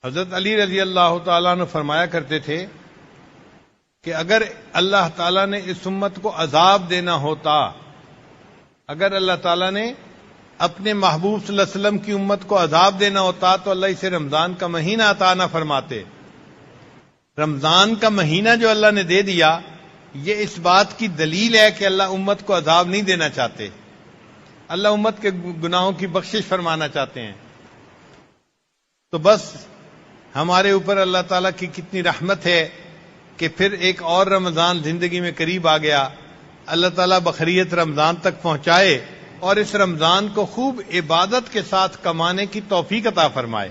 حضرت علی رضی اللہ تعالیٰ عنہ فرمایا کرتے تھے کہ اگر اللہ تعالیٰ نے اس امت کو عذاب دینا ہوتا، اگر اللہ تعالیٰ نے اپنے محبوب صلی اللہ علیہ وسلم کی امت کو عذاب دینا ہوتا تو اللہ اسے رمضان کا مہینہ عطا نہ فرماتے۔ رمضان کا مہینہ جو اللہ نے دے دیا، یہ اس بات کی دلیل ہے کہ اللہ امت کو عذاب نہیں دینا چاہتے، اللہ امت کے گناہوں کی بخشش فرمانا چاہتے ہیں۔ تو بس ہمارے اوپر اللہ تعالیٰ کی کتنی رحمت ہے کہ پھر ایک اور رمضان زندگی میں قریب آ گیا۔ اللہ تعالیٰ بخیریت رمضان تک پہنچائے اور اس رمضان کو خوب عبادت کے ساتھ کمانے کی توفیق عطا فرمائے۔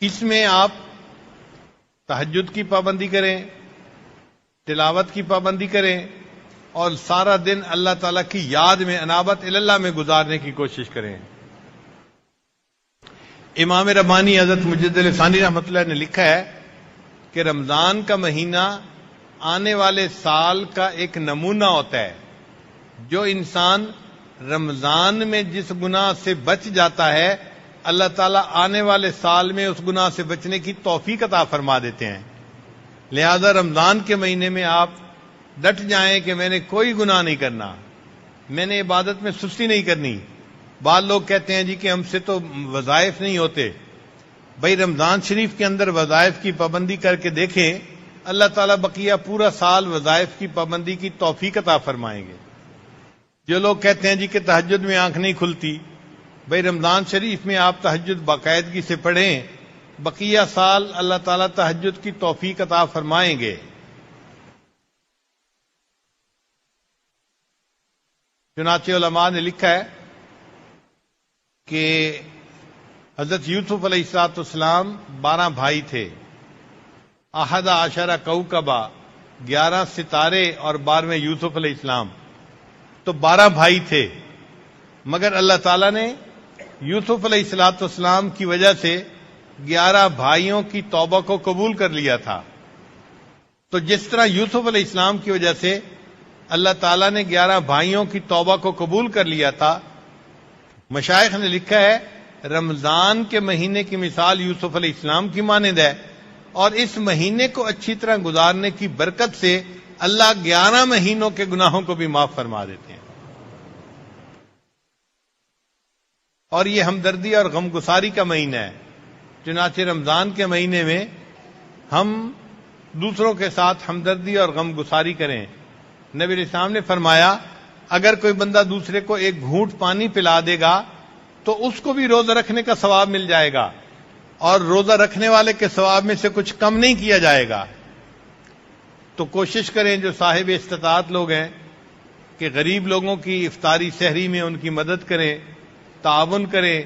اس میں آپ تہجد کی پابندی کریں، تلاوت کی پابندی کریں اور سارا دن اللہ تعالیٰ کی یاد میں، انابت اللہ میں گزارنے کی کوشش کریں۔ امام ربانی حضرت مجد ثانی رحمۃ اللہ نے لکھا ہے کہ رمضان کا مہینہ آنے والے سال کا ایک نمونہ ہوتا ہے۔ جو انسان رمضان میں جس گناہ سے بچ جاتا ہے، اللہ تعالیٰ آنے والے سال میں اس گناہ سے بچنے کی توفیق عطا فرما دیتے ہیں۔ لہذا رمضان کے مہینے میں آپ ڈٹ جائیں کہ میں نے کوئی گناہ نہیں کرنا، میں نے عبادت میں سستی نہیں کرنی۔ بعض لوگ کہتے ہیں جی کہ ہم سے تو وظائف نہیں ہوتے۔ بھائی رمضان شریف کے اندر وظائف کی پابندی کر کے دیکھیں، اللہ تعالیٰ بقیہ پورا سال وظائف کی پابندی کی توفیق عطا فرمائیں گے۔ جو لوگ کہتے ہیں جی کہ تہجد میں آنکھ نہیں کھلتی، بھائی رمضان شریف میں آپ تہجد باقاعدگی سے پڑھیں، بقیہ سال اللہ تعالیٰ تہجد کی توفیق عطا فرمائیں گے۔ چنانچہ علماء نے لکھا ہے کہ حضرت یوسف علیہ السلام 12 بھائی تھے، 11 کوكبا، 11 ستارے اور 12ویں یوسف علیہ السلام، تو 12 بھائی تھے۔ مگر اللہ تعالیٰ نے یوسف علیہ السلام کی وجہ سے 11 بھائیوں کی توبہ کو قبول کر لیا تھا۔ تو جس طرح یوسف علیہ السلام کی وجہ سے اللہ تعالیٰ نے 11 بھائیوں کی توبہ کو قبول کر لیا تھا، مشائخ نے لکھا ہے رمضان کے مہینے کی مثال یوسف علیہ السلام کی مانند ہے، اور اس مہینے کو اچھی طرح گزارنے کی برکت سے اللہ 11 مہینوں کے گناہوں کو بھی معاف فرما دیتے ہیں۔ اور یہ ہمدردی اور غمگساری کا مہینہ ہے۔ چنانچہ رمضان کے مہینے میں ہم دوسروں کے ساتھ ہمدردی اور غمگساری کریں۔ نبی علیہ السلام نے فرمایا اگر کوئی بندہ دوسرے کو ایک گھونٹ پانی پلا دے گا تو اس کو بھی روزہ رکھنے کا ثواب مل جائے گا، اور روزہ رکھنے والے کے ثواب میں سے کچھ کم نہیں کیا جائے گا۔ تو کوشش کریں جو صاحب استطاعت لوگ ہیں کہ غریب لوگوں کی افطاری سحری میں ان کی مدد کریں، تعاون کریں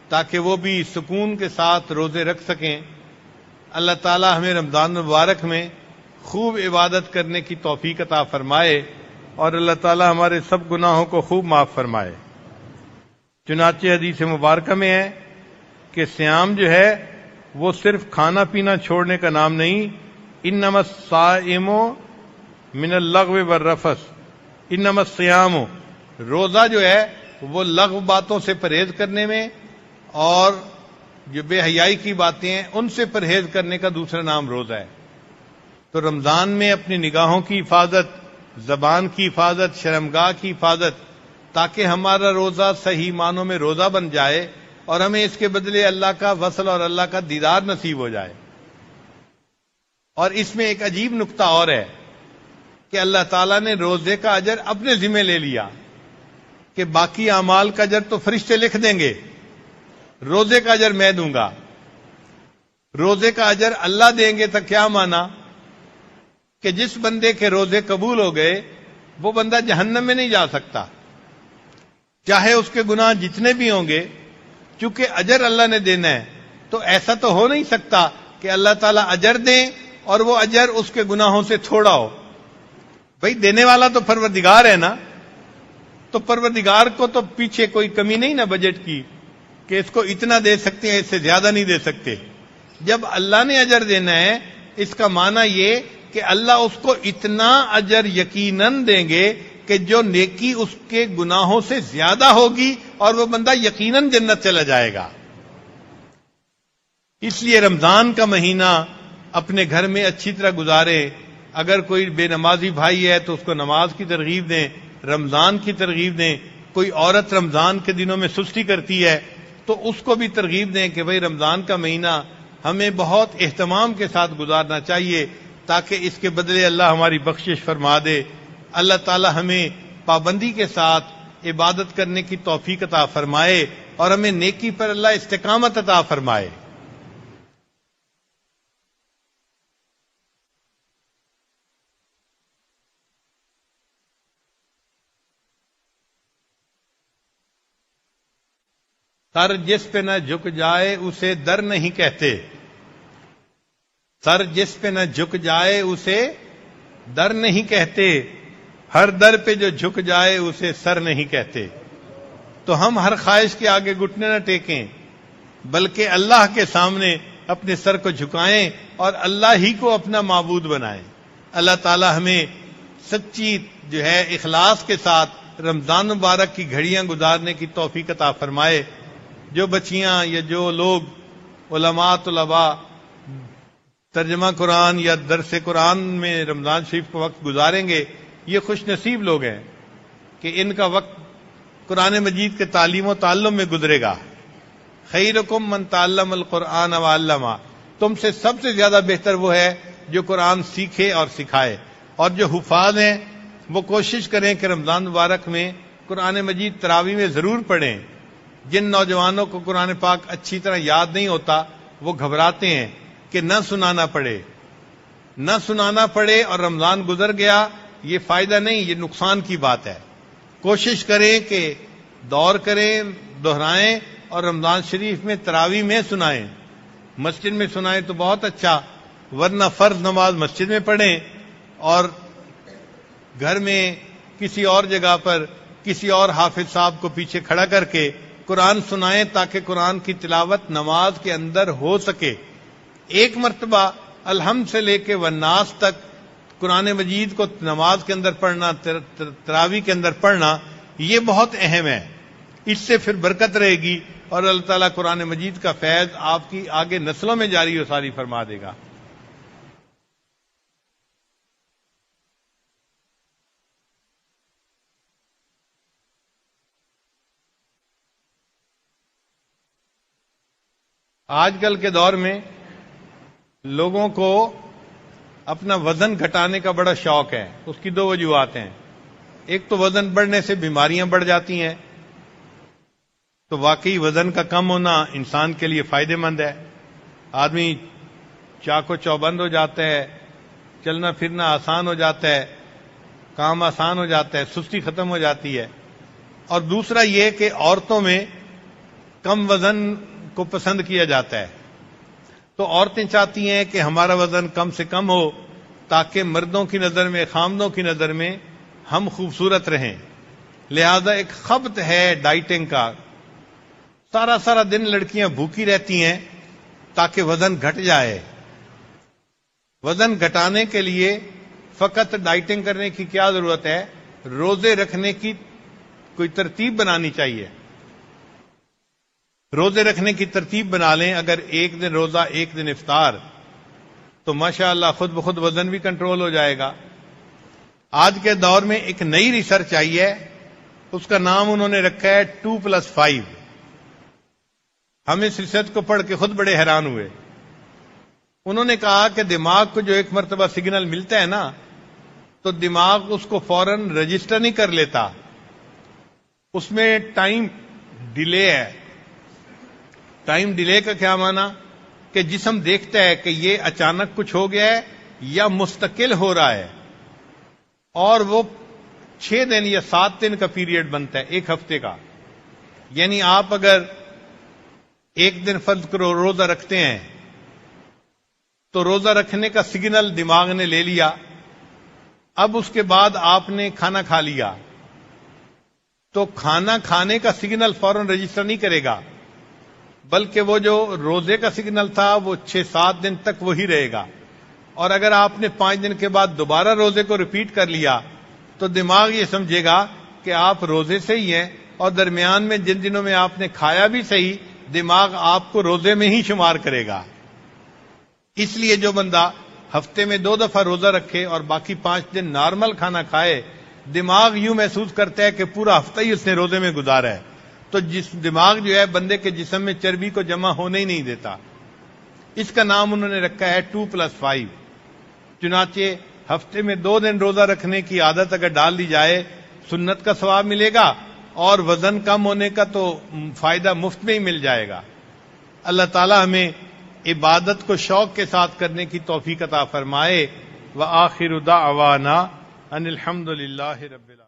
تاکہ وہ بھی سکون کے ساتھ روزے رکھ سکیں۔ اللہ تعالی ہمیں رمضان مبارک میں خوب عبادت کرنے کی توفیق عطا فرمائے اور اللہ تعالی ہمارے سب گناہوں کو خوب معاف فرمائے۔ چنانچہ حدیث مبارکہ میں ہے کہ صیام جو ہے وہ صرف کھانا پینا چھوڑنے کا نام نہیں، انما الصائم من اللغو والرفث، انما الصیام، روزہ جو ہے وہ لغو باتوں سے پرہیز کرنے میں اور جو بے حیائی کی باتیں ہیں ان سے پرہیز کرنے کا دوسرا نام روزہ ہے۔ تو رمضان میں اپنی نگاہوں کی حفاظت، زبان کی حفاظت، شرمگاہ کی حفاظت، تاکہ ہمارا روزہ صحیح معنوں میں روزہ بن جائے اور ہمیں اس کے بدلے اللہ کا وصل اور اللہ کا دیدار نصیب ہو جائے۔ اور اس میں ایک عجیب نکتہ اور ہے کہ اللہ تعالیٰ نے روزے کا اجر اپنے ذمہ لے لیا کہ باقی اعمال کا اجر تو فرشتے لکھ دیں گے، روزے کا اجر میں دوں گا۔ روزے کا اجر اللہ دیں گے تو کیا مانا کہ جس بندے کے روزے قبول ہو گئے وہ بندہ جہنم میں نہیں جا سکتا، چاہے اس کے گناہ جتنے بھی ہوں گے، چونکہ اجر اللہ نے دینا ہے۔ تو ایسا تو ہو نہیں سکتا کہ اللہ تعالیٰ اجر دیں اور وہ اجر اس کے گناہوں سے تھوڑا ہو۔ بھئی دینے والا تو پروردگار ہے نا، تو پروردگار کو تو پیچھے کوئی کمی نہیں نا بجٹ کی کہ اس کو اتنا دے سکتے ہیں، اس سے زیادہ نہیں دے سکتے۔ جب اللہ نے اجر دینا ہے اس کا معنی یہ کہ اللہ اس کو اتنا اجر یقیناً دیں گے کہ جو نیکی اس کے گناہوں سے زیادہ ہوگی اور وہ بندہ یقیناً جنت چلا جائے گا۔ اس لیے رمضان کا مہینہ اپنے گھر میں اچھی طرح گزارے. اگر کوئی بے نمازی بھائی ہے تو اس کو نماز کی ترغیب دیں، رمضان کی ترغیب دیں. کوئی عورت رمضان کے دنوں میں سستی کرتی ہے تو اس کو بھی ترغیب دیں کہ بھئی رمضان کا مہینہ ہمیں بہت اہتمام کے ساتھ گزارنا چاہیے تاکہ اس کے بدلے اللہ ہماری بخشش فرما دے. اللہ تعالی ہمیں پابندی کے ساتھ عبادت کرنے کی توفیق عطا فرمائے اور ہمیں نیکی پر اللہ استقامت عطا فرمائے. سر جس پہ نہ جھک جائے اسے در نہیں کہتے. سر جس پہ نہ جھک جائے اسے در نہیں کہتے. ہر در پہ جو جھک جائے اسے سر نہیں کہتے. تو ہم ہر خواہش کے آگے گھٹنے نہ ٹیکیں بلکہ اللہ کے سامنے اپنے سر کو جھکائیں اور اللہ ہی کو اپنا معبود بنائیں. اللہ تعالی ہمیں سچی جو ہے اخلاص کے ساتھ رمضان مبارک کی گھڑیاں گزارنے کی توفیق عطا فرمائے. جو بچیاں یا جو لوگ علماء طلباء ترجمہ قرآن یا درس قرآن میں رمضان شریف کا وقت گزاریں گے یہ خوش نصیب لوگ ہیں کہ ان کا وقت قرآن مجید کے تعلیم و تعلم میں گزرے گا. خیرکم من تعلم القرآن وعلمہ. تم سے سب سے زیادہ بہتر وہ ہے جو قرآن سیکھے اور سکھائے. اور جو حفاظ ہیں وہ کوشش کریں کہ رمضان مبارک میں قرآن مجید تراویح میں ضرور پڑھیں. جن نوجوانوں کو قرآن پاک اچھی طرح یاد نہیں ہوتا وہ گھبراتے ہیں کہ نہ سنانا پڑے اور رمضان گزر گیا. یہ فائدہ نہیں، یہ نقصان کی بات ہے. کوشش کریں کہ دور کریں، دہرائیں اور رمضان شریف میں تراویح میں سنائیں. مسجد میں سنائیں تو بہت اچھا، ورنہ فرض نماز مسجد میں پڑھیں اور گھر میں کسی اور جگہ پر کسی اور حافظ صاحب کو پیچھے کھڑا کر کے قرآن سنائیں تاکہ قرآن کی تلاوت نماز کے اندر ہو سکے. ایک مرتبہ الحمد سے لے کے والناس تک قرآن مجید کو نماز کے اندر پڑھنا، تراویح کے اندر پڑھنا، یہ بہت اہم ہے. اس سے پھر برکت رہے گی اور اللہ تعالیٰ قرآن مجید کا فیض آپ کی آگے نسلوں میں جاری و ساری فرما دے گا. آج کل کے دور میں لوگوں کو اپنا وزن گھٹانے کا بڑا شوق ہے. اس کی دو وجوہات ہیں. ایک تو وزن بڑھنے سے بیماریاں بڑھ جاتی ہیں، تو واقعی وزن کا کم ہونا انسان کے لیے فائدہ مند ہے. آدمی چاق و چوبند ہو جاتا ہے، چلنا پھرنا آسان ہو جاتا ہے، کام آسان ہو جاتا ہے، سستی ختم ہو جاتی ہے. اور دوسرا یہ کہ عورتوں میں کم وزن کو پسند کیا جاتا ہے. تو عورتیں چاہتی ہیں کہ ہمارا وزن کم سے کم ہو تاکہ مردوں کی نظر میں، خامدوں کی نظر میں ہم خوبصورت رہیں. لہذا ایک خبط ہے ڈائٹنگ کا. سارا دن لڑکیاں بھوکی رہتی ہیں تاکہ وزن گھٹ جائے. وزن گھٹانے کے لیے فقط ڈائٹنگ کرنے کی کیا ضرورت ہے؟ روزے رکھنے کی کوئی ترتیب بنانی چاہیے. روزے رکھنے کی ترتیب بنا لیں. اگر ایک دن روزہ ایک دن افطار تو ماشاءاللہ خود بخود وزن بھی کنٹرول ہو جائے گا. آج کے دور میں ایک نئی ریسرچ آئی ہے، اس کا نام انہوں نے رکھا ہے 2+5. ہم اس ریسرچ کو پڑھ کے خود بڑے حیران ہوئے. انہوں نے کہا کہ دماغ کو جو ایک مرتبہ سگنل ملتا ہے نا تو دماغ اس کو فوراً رجسٹر نہیں کر لیتا، اس میں ٹائم ڈیلے ہے. ٹائم ڈیلے کا کیا معنی؟ کہ جسم دیکھتا ہے کہ یہ اچانک کچھ ہو گیا ہے یا مستقل ہو رہا ہے، اور وہ 6 دن یا 7 دن کا پیریڈ بنتا ہے ایک ہفتے کا. یعنی آپ اگر ایک دن فرض کرو روزہ رکھتے ہیں تو روزہ رکھنے کا سگنل دماغ نے لے لیا. اب اس کے بعد آپ نے کھانا کھا لیا تو کھانا کھانے کا سگنل فوراً رجسٹر نہیں کرے گا، بلکہ وہ جو روزے کا سگنل تھا وہ 6-7 دن تک وہی رہے گا. اور اگر آپ نے 5 دن کے بعد دوبارہ روزے کو ریپیٹ کر لیا تو دماغ یہ سمجھے گا کہ آپ روزے سے ہی ہیں، اور درمیان میں جن دنوں میں آپ نے کھایا بھی صحیح دماغ آپ کو روزے میں ہی شمار کرے گا. اس لیے جو بندہ ہفتے میں 2 دفعہ روزہ رکھے اور باقی 5 دن نارمل کھانا کھائے، دماغ یوں محسوس کرتا ہے کہ پورا ہفتہ ہی اس نے روزے میں گزارا ہے. تو دماغ جو ہے بندے کے جسم میں چربی کو جمع ہونے ہی نہیں دیتا. اس کا نام انہوں نے رکھا ہے 2+5. چنانچہ ہفتے میں 2 دن روزہ رکھنے کی عادت اگر ڈال دی جائے، سنت کا ثواب ملے گا اور وزن کم ہونے کا تو فائدہ مفت میں ہی مل جائے گا. اللہ تعالی ہمیں عبادت کو شوق کے ساتھ کرنے کی توفیق عطا فرمائے. وآخر دعوانا ان الحمد للہ رب العالمین.